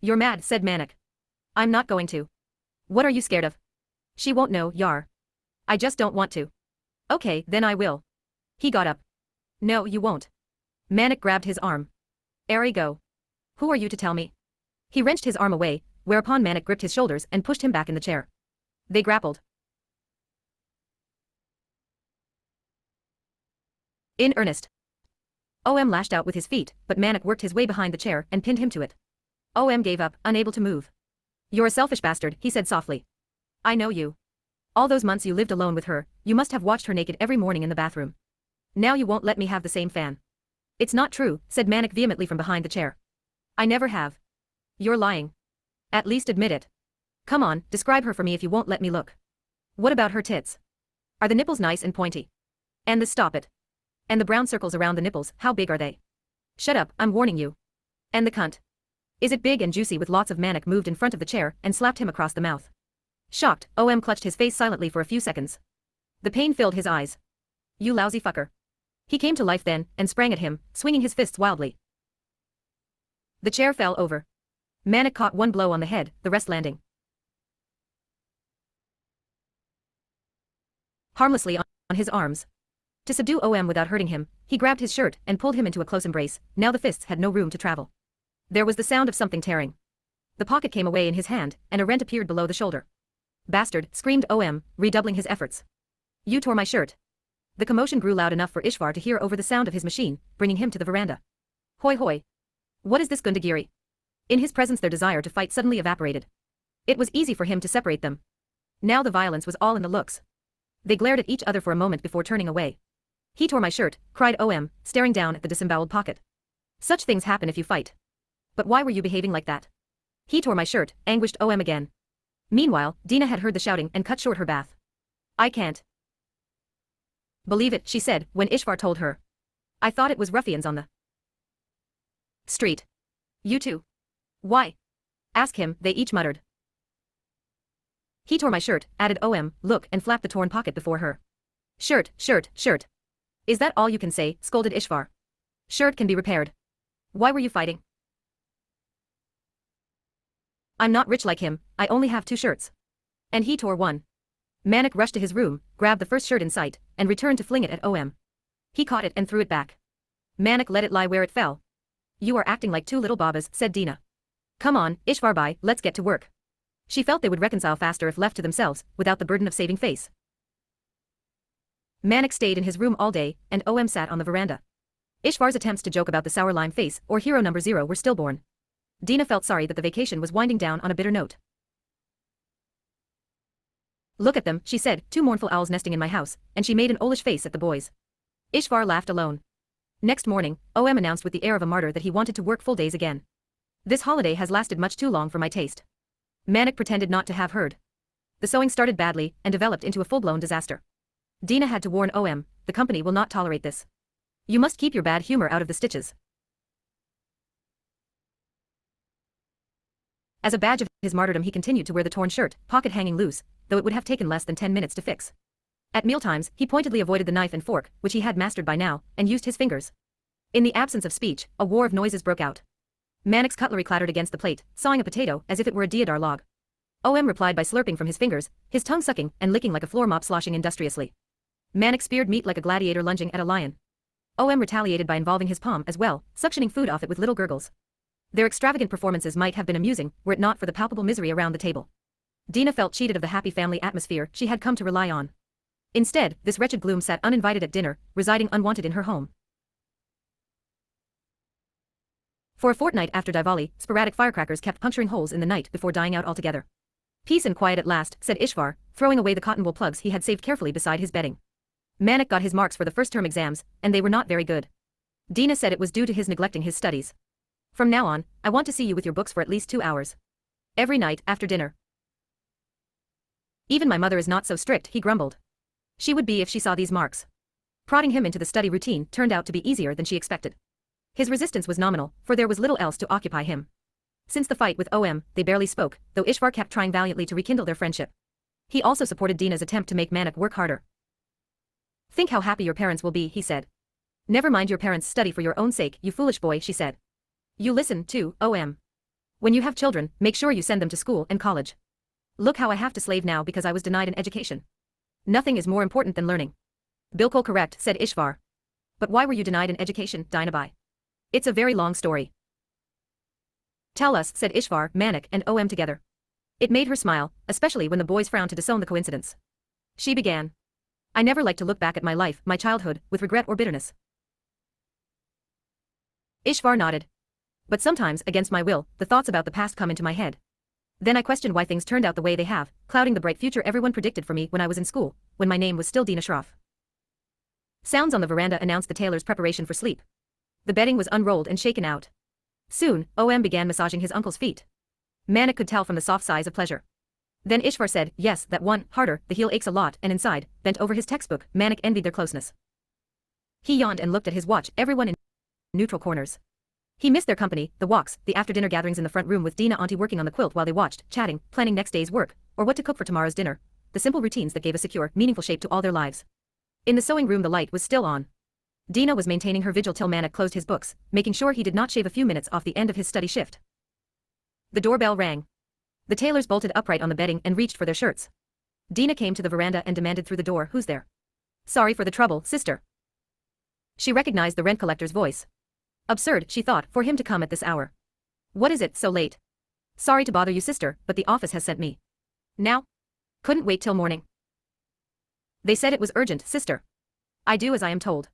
You're mad, said Manik. I'm not going to. What are you scared of? She won't know, Yar. I just don't want to. Okay, then I will. He got up. No, you won't. Manik grabbed his arm. Eri, go. Who are you to tell me? He wrenched his arm away, whereupon Manik gripped his shoulders and pushed him back in the chair. They grappled. In earnest. OM lashed out with his feet, but Manik worked his way behind the chair and pinned him to it. OM gave up, unable to move. You're a selfish bastard, he said softly. I know you. All those months you lived alone with her, you must have watched her naked every morning in the bathroom. Now you won't let me have the same fan. It's not true, said Manik vehemently from behind the chair. I never have. You're lying. At least admit it. Come on, describe her for me if you won't let me look. What about her tits? Are the nipples nice and pointy? And the stop it. And the brown circles around the nipples, how big are they? Shut up, I'm warning you. And the cunt. Is it big and juicy? With lots of Manik moved in front of the chair and slapped him across the mouth. Shocked, OM clutched his face silently for a few seconds. The pain filled his eyes. You lousy fucker. He came to life then and sprang at him, swinging his fists wildly. The chair fell over. Manik caught one blow on the head, the rest landing harmlessly on his arms. To subdue OM without hurting him, he grabbed his shirt and pulled him into a close embrace. Now the fists had no room to travel. There was the sound of something tearing. The pocket came away in his hand, and a rent appeared below the shoulder. Bastard, screamed OM, redoubling his efforts. You tore my shirt. The commotion grew loud enough for Ishvar to hear over the sound of his machine, bringing him to the veranda. Hoi hoi. What is this Gundagiri? In his presence their desire to fight suddenly evaporated. It was easy for him to separate them. Now the violence was all in the looks. They glared at each other for a moment before turning away. He tore my shirt, cried OM, staring down at the disemboweled pocket. Such things happen if you fight. But why were you behaving like that? He tore my shirt, anguished OM again. Meanwhile, Dina had heard the shouting and cut short her bath. I can't believe it, she said, when Ishvar told her. I thought it was ruffians on the street. You too. Why? Ask him, they each muttered. He tore my shirt, added OM, look, and flapped the torn pocket before her. Shirt, shirt, shirt. Is that all you can say? Scolded Ishvar. Shirt can be repaired. Why were you fighting? I'm not rich like him, I only have 2 shirts. And he tore one. Manik rushed to his room, grabbed the first shirt in sight, and returned to fling it at OM. He caught it and threw it back. Manik let it lie where it fell. You are acting like 2 little babas, said Dina. Come on, Ishvar bhai, let's get to work. She felt they would reconcile faster if left to themselves, without the burden of saving face. Manik stayed in his room all day, and OM sat on the veranda. Ishvar's attempts to joke about the sour lime face or hero number 0 were stillborn. Dina felt sorry that the vacation was winding down on a bitter note. Look at them, she said, 2 mournful owls nesting in my house, and she made an owlish face at the boys. Ishvar laughed alone. Next morning, OM announced with the air of a martyr that he wanted to work full days again. This holiday has lasted much too long for my taste. Manik pretended not to have heard. The sewing started badly and developed into a full-blown disaster. Dina had to warn OM, the company will not tolerate this. You must keep your bad humor out of the stitches. As a badge of his martyrdom he continued to wear the torn shirt, pocket hanging loose, though it would have taken less than 10 minutes to fix. At mealtimes, he pointedly avoided the knife and fork, which he had mastered by now, and used his fingers. In the absence of speech, a war of noises broke out. Manik's cutlery clattered against the plate, sawing a potato as if it were a deodar log. OM replied by slurping from his fingers, his tongue sucking and licking like a floor mop sloshing industriously. Manik speared meat like a gladiator lunging at a lion. OM retaliated by involving his palm as well, suctioning food off it with little gurgles. Their extravagant performances might have been amusing, were it not for the palpable misery around the table. Dina felt cheated of the happy family atmosphere she had come to rely on. Instead, this wretched gloom sat uninvited at dinner, residing unwanted in her home. For a fortnight after Diwali, sporadic firecrackers kept puncturing holes in the night before dying out altogether. Peace and quiet at last, said Ishvar, throwing away the cotton wool plugs he had saved carefully beside his bedding. Manik got his marks for the first-term exams, and they were not very good. Dina said it was due to his neglecting his studies. From now on, I want to see you with your books for at least 2 hours. Every night, after dinner. Even my mother is not so strict, he grumbled. She would be if she saw these marks. Prodding him into the study routine turned out to be easier than she expected. His resistance was nominal, for there was little else to occupy him. Since the fight with OM, they barely spoke, though Ishvar kept trying valiantly to rekindle their friendship. He also supported Dina's attempt to make Manik work harder. Think how happy your parents will be, he said. Never mind your parents' study for your own sake, you foolish boy, she said. You listen, too, OM. When you have children, make sure you send them to school and college. Look how I have to slave now because I was denied an education. Nothing is more important than learning. Bilkul correct, said Ishvar. But why were you denied an education, Dinabai? It's a very long story. Tell us, said Ishvar, Manik, and OM together. It made her smile, especially when the boys frowned to disown the coincidence. She began. I never like to look back at my life, my childhood, with regret or bitterness. Ishvar nodded. But sometimes, against my will, the thoughts about the past come into my head. Then I question why things turned out the way they have, clouding the bright future everyone predicted for me when I was in school, when my name was still Dina Shroff. Sounds on the veranda announced the tailor's preparation for sleep. The bedding was unrolled and shaken out. Soon, OM began massaging his uncle's feet. Manik could tell from the soft sighs of pleasure. Then Ishvar said, yes, that one, harder, the heel aches a lot, and inside, bent over his textbook, Manik envied their closeness. He yawned and looked at his watch, everyone in neutral corners. He missed their company, the walks, the after-dinner gatherings in the front room with Dina auntie working on the quilt while they watched, chatting, planning next day's work, or what to cook for tomorrow's dinner, the simple routines that gave a secure, meaningful shape to all their lives. In the sewing room the light was still on. Dina was maintaining her vigil till Manik closed his books, making sure he did not shave a few minutes off the end of his study shift. The doorbell rang. The tailors bolted upright on the bedding and reached for their shirts. Dina came to the veranda and demanded through the door, "Who's there?" "Sorry for the trouble, sister." She recognized the rent collector's voice. Absurd, she thought, for him to come at this hour. "What is it, so late?" "Sorry to bother you, sister, but the office has sent me." "Now?" "Couldn't wait till morning." "They said it was urgent, sister." "I do as I am told."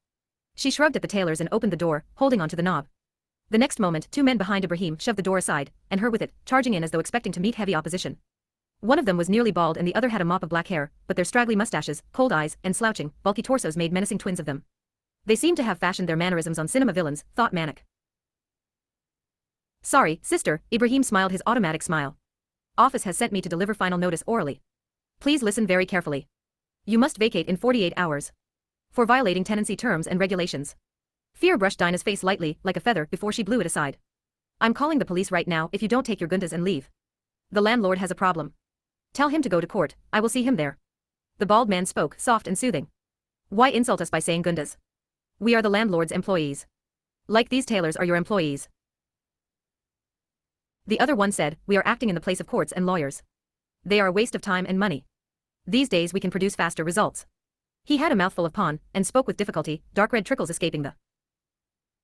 She shrugged at the tailors and opened the door, holding onto the knob. The next moment, two men behind Ibrahim shoved the door aside, and her with it, charging in as though expecting to meet heavy opposition. One of them was nearly bald and the other had a mop of black hair, but their straggly mustaches, cold eyes, and slouching, bulky torsos made menacing twins of them. They seemed to have fashioned their mannerisms on cinema villains, thought Manik. "Sorry, sister," Ibrahim smiled his automatic smile. "Office has sent me to deliver final notice orally. Please listen very carefully. You must vacate in 48 hours. For violating tenancy terms and regulations." Fear brushed Dinah's face lightly, like a feather, before she blew it aside. "I'm calling the police right now if you don't take your gundas and leave. The landlord has a problem. Tell him to go to court, I will see him there." The bald man spoke, soft and soothing. "Why insult us by saying gundas? We are the landlord's employees. Like these tailors are your employees." The other one said, "We are acting in the place of courts and lawyers. They are a waste of time and money. These days we can produce faster results." He had a mouthful of pan, and spoke with difficulty, dark red trickles escaping the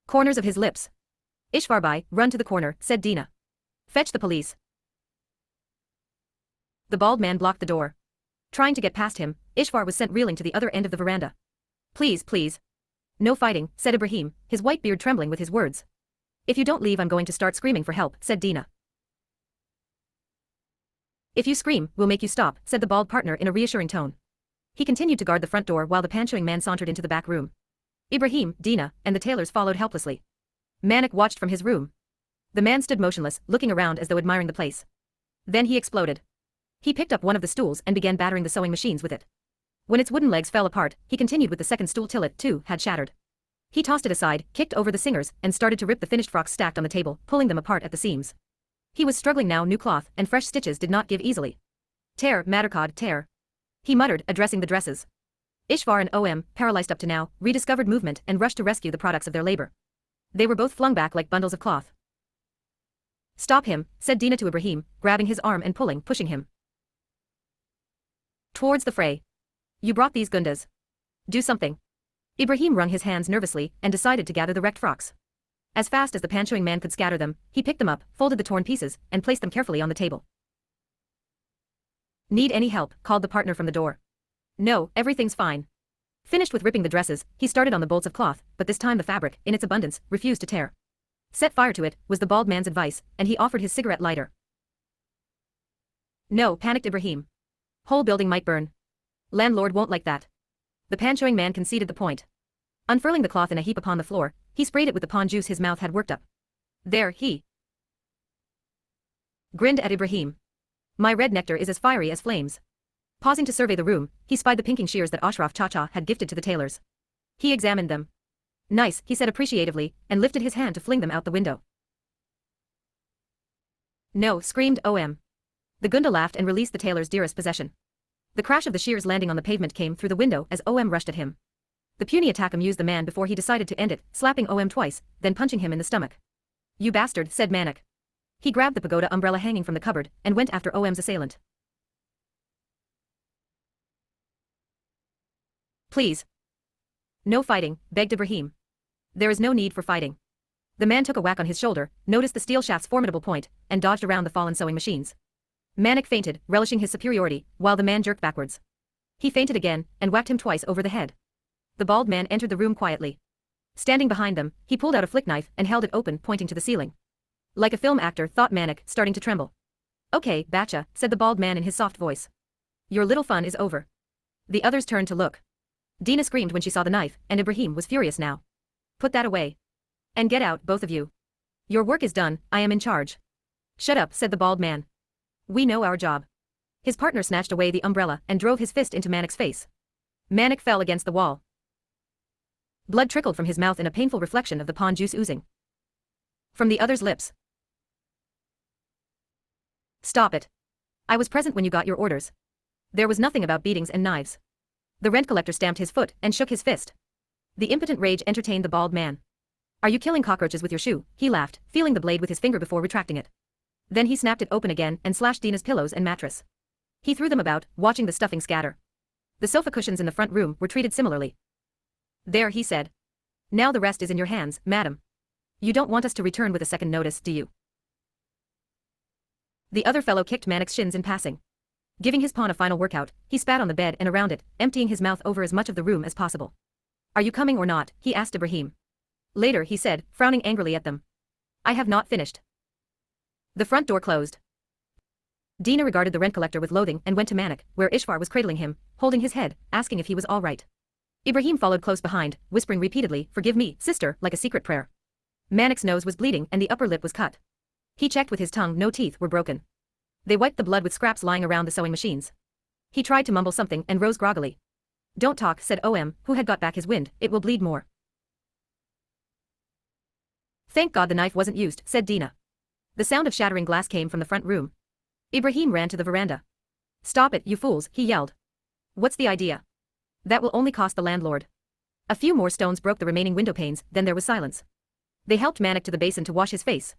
corners of his lips. "Ishvarbai, run to the corner," said Dina. "Fetch the police." The bald man blocked the door. Trying to get past him, Ishvar was sent reeling to the other end of the veranda. "Please, please." "No fighting," said Ibrahim, his white beard trembling with his words. "If you don't leave I'm going to start screaming for help," said Dina. "If you scream, we'll make you stop," said the bald partner in a reassuring tone. He continued to guard the front door while the panchoing man sauntered into the back room. Ibrahim, Dina, and the tailors followed helplessly. Manik watched from his room. The man stood motionless, looking around as though admiring the place. Then he exploded. He picked up one of the stools and began battering the sewing machines with it. When its wooden legs fell apart, he continued with the second stool till it, too, had shattered. He tossed it aside, kicked over the singers, and started to rip the finished frocks stacked on the table, pulling them apart at the seams. He was struggling now, new cloth, and fresh stitches did not give easily. "Tear, Mattercod, tear," he muttered, addressing the dresses. Ishvar and OM, paralyzed up to now, rediscovered movement and rushed to rescue the products of their labor. They were both flung back like bundles of cloth. "Stop him," said Dina to Ibrahim, grabbing his arm and pushing him towards the fray. "You brought these gundas. Do something." Ibrahim wrung his hands nervously and decided to gather the wrecked frocks. As fast as the panchoing man could scatter them, he picked them up, folded the torn pieces, and placed them carefully on the table. "Need any help?" called the partner from the door. "No, everything's fine." Finished with ripping the dresses, he started on the bolts of cloth, but this time the fabric, in its abundance, refused to tear. "Set fire to it," was the bald man's advice, and he offered his cigarette lighter. "No," panicked Ibrahim. "Whole building might burn. Landlord won't like that." The panchoing man conceded the point. Unfurling the cloth in a heap upon the floor, he sprayed it with the pan juice his mouth had worked up. There, he grinned at Ibrahim. "My red nectar is as fiery as flames." Pausing to survey the room, he spied the pinking shears that Ashraf Chacha had gifted to the tailors. He examined them. "Nice," he said appreciatively, and lifted his hand to fling them out the window. "No," screamed OM. The Gunda laughed and released the tailor's dearest possession. The crash of the shears landing on the pavement came through the window as OM rushed at him. The puny attack amused the man before he decided to end it, slapping OM twice, then punching him in the stomach. "You bastard," said Manik. He grabbed the pagoda umbrella hanging from the cupboard and went after OM's assailant. "Please." "No fighting," begged Ibrahim. "There is no need for fighting." The man took a whack on his shoulder, noticed the steel shaft's formidable point, and dodged around the fallen sewing machines. Manik feinted, relishing his superiority, while the man jerked backwards. He feinted again, and whacked him twice over the head. The bald man entered the room quietly. Standing behind them, he pulled out a flick knife and held it open, pointing to the ceiling. Like a film actor, thought Manik, starting to tremble. "Okay, Bacha," said the bald man in his soft voice. "Your little fun is over." The others turned to look. Dina screamed when she saw the knife, and Ibrahim was furious now. "Put that away. And get out, both of you. Your work is done, I am in charge." "Shut up," said the bald man. "We know our job." His partner snatched away the umbrella and drove his fist into Manik's face. Manik fell against the wall. Blood trickled from his mouth in a painful reflection of the pond juice oozing from the other's lips. Stop it. I was present when you got your orders. There was nothing about beatings and knives. The rent collector stamped his foot and shook his fist. The impotent rage entertained the bald man. Are you killing cockroaches with your shoe? He laughed, feeling the blade with his finger before retracting it. Then he snapped it open again and slashed Dina's pillows and mattress. He threw them about, watching the stuffing scatter. The sofa cushions in the front room were treated similarly. There, he said. Now the rest is in your hands, madam. You don't want us to return with a second notice, do you? The other fellow kicked Manic's shins in passing. Giving his pawn a final workout, he spat on the bed and around it, emptying his mouth over as much of the room as possible. Are you coming or not? He asked Ibrahim. Later, he said, frowning angrily at them. I have not finished. The front door closed. Dina regarded the rent collector with loathing and went to Manic, where Ishvar was cradling him, holding his head, asking if he was all right. Ibrahim followed close behind, whispering repeatedly, forgive me, sister, like a secret prayer. Manic's nose was bleeding and the upper lip was cut. He checked with his tongue, no teeth were broken. They wiped the blood with scraps lying around the sewing machines. He tried to mumble something and rose groggily. Don't talk, said OM, who had got back his wind, it will bleed more. Thank God the knife wasn't used, said Dina. The sound of shattering glass came from the front room. Ibrahim ran to the veranda. Stop it, you fools, he yelled. What's the idea? That will only cost the landlord. A few more stones broke the remaining window panes, then there was silence. They helped Manic to the basin to wash his face.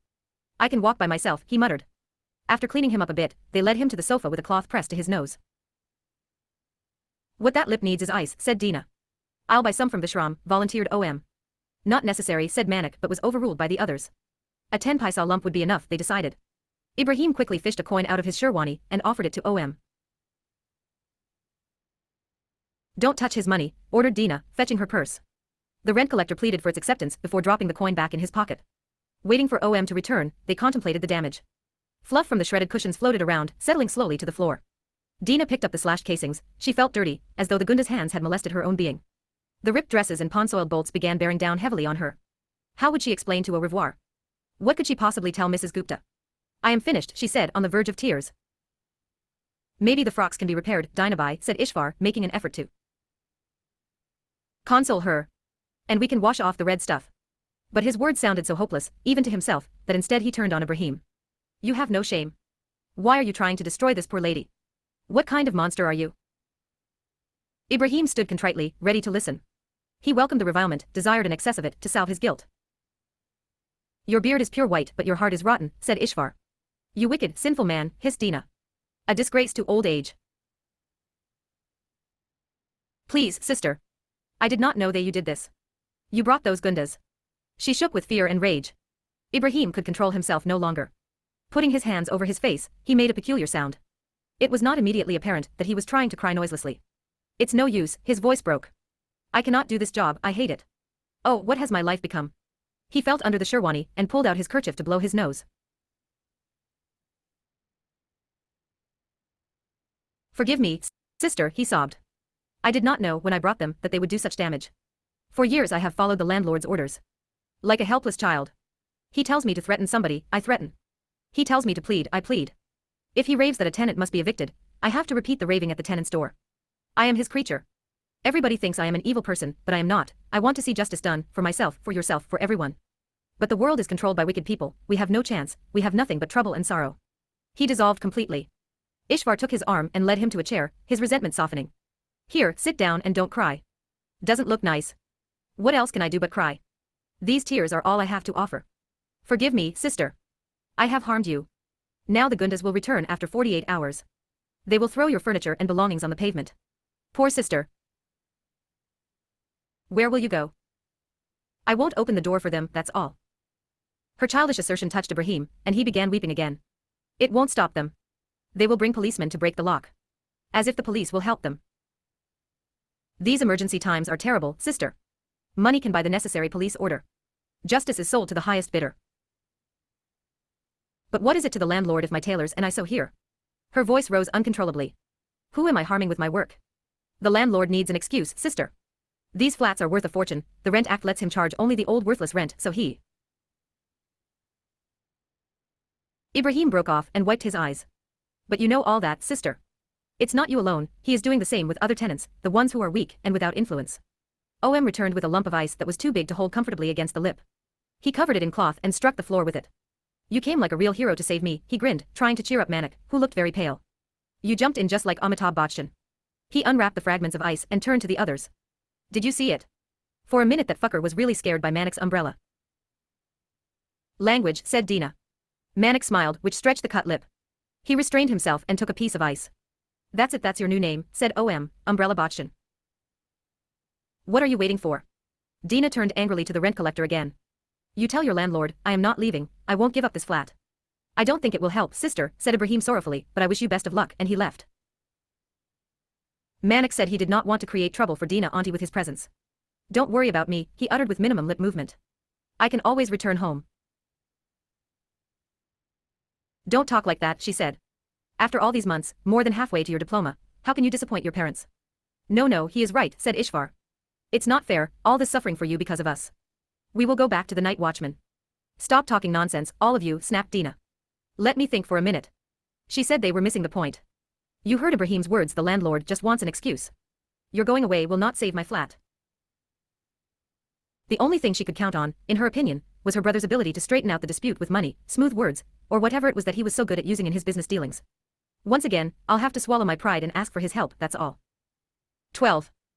I can walk by myself, he muttered. After cleaning him up a bit, they led him to the sofa with a cloth pressed to his nose. What that lip needs is ice, said Dina. I'll buy some from Vishram, volunteered OM. Not necessary, said Manic, but was overruled by the others. A 10 paisa lump would be enough, they decided. Ibrahim quickly fished a coin out of his sherwani and offered it to OM. Don't touch his money, ordered Dina, fetching her purse. The rent collector pleaded for its acceptance before dropping the coin back in his pocket. Waiting for OM to return, they contemplated the damage. Fluff from the shredded cushions floated around, settling slowly to the floor. Dina picked up the slashed casings. She felt dirty, as though the Gunda's hands had molested her own being. The ripped dresses and pond-soiled bolts began bearing down heavily on her. How would she explain to au revoir? What could she possibly tell Mrs. Gupta? I am finished, she said, on the verge of tears. Maybe the frocks can be repaired, Dinabai, said Ishvar, making an effort to console her. And we can wash off the red stuff. But his words sounded so hopeless, even to himself, that instead he turned on Ibrahim. You have no shame. Why are you trying to destroy this poor lady? What kind of monster are you? Ibrahim stood contritely, ready to listen. He welcomed the revilement, desired an excess of it to salve his guilt. Your beard is pure white but your heart is rotten, said Ishvar. You wicked, sinful man, hissed Dina. A disgrace to old age. Please, sister. I did not know that you did this. You brought those gundas. She shook with fear and rage. Ibrahim could control himself no longer. Putting his hands over his face, he made a peculiar sound. It was not immediately apparent that he was trying to cry noiselessly. It's no use, his voice broke. I cannot do this job, I hate it. Oh, what has my life become? He felt under the sherwani and pulled out his kerchief to blow his nose. Forgive me, sister, he sobbed. I did not know when I brought them that they would do such damage. For years I have followed the landlord's orders. Like a helpless child. He tells me to threaten somebody, I threaten. He tells me to plead, I plead. If he raves that a tenant must be evicted, I have to repeat the raving at the tenant's door. I am his creature. Everybody thinks I am an evil person, but I am not. I want to see justice done, for myself, for yourself, for everyone. But the world is controlled by wicked people, we have no chance, we have nothing but trouble and sorrow. He dissolved completely. Ishvar took his arm and led him to a chair, his resentment softening. Here, sit down and don't cry. Doesn't look nice. What else can I do but cry? These tears are all I have to offer. Forgive me, sister. I have harmed you. Now the Gundas will return after 48 hours. They will throw your furniture and belongings on the pavement. Poor sister. Where will you go? I won't open the door for them, that's all. Her childish assertion touched Ibrahim, and he began weeping again. It won't stop them. They will bring policemen to break the lock. As if the police will help them. These emergency times are terrible, sister. Money can buy the necessary police order. Justice is sold to the highest bidder. But what is it to the landlord if my tailors and I sew here? Her voice rose uncontrollably. Who am I harming with my work? The landlord needs an excuse, sister. These flats are worth a fortune, the Rent Act lets him charge only the old worthless rent, so he... Ibrahim broke off and wiped his eyes. But you know all that, sister. It's not you alone, he is doing the same with other tenants, the ones who are weak and without influence. OM returned with a lump of ice that was too big to hold comfortably against the lip. He covered it in cloth and struck the floor with it. You came like a real hero to save me, he grinned, trying to cheer up Manik, who looked very pale. You jumped in just like Amitabh Bachchan. He unwrapped the fragments of ice and turned to the others. Did you see it? For a minute that fucker was really scared by Manik's umbrella. Language, said Dina. Manik smiled, which stretched the cut lip. He restrained himself and took a piece of ice. That's it, that's your new name, said OM, Umbrella Bachchan. What are you waiting for? Dina turned angrily to the rent collector again. You tell your landlord, I am not leaving, I won't give up this flat. I don't think it will help, sister, said Ibrahim sorrowfully, but I wish you best of luck, and he left. Manik said he did not want to create trouble for Dina auntie with his presence. Don't worry about me, he uttered with minimum lip movement. I can always return home. Don't talk like that, she said. After all these months, more than halfway to your diploma, how can you disappoint your parents? No, he is right, said Ishvar. It's not fair, all this suffering for you because of us. We will go back to the night watchman. Stop talking nonsense, all of you, snapped Dina. Let me think for a minute. She said they were missing the point. You heard Ibrahim's words, the landlord just wants an excuse. Your going away will not save my flat. The only thing she could count on, in her opinion, was her brother's ability to straighten out the dispute with money, smooth words, or whatever it was that he was so good at using in his business dealings. Once again, I'll have to swallow my pride and ask for his help, that's all. 12.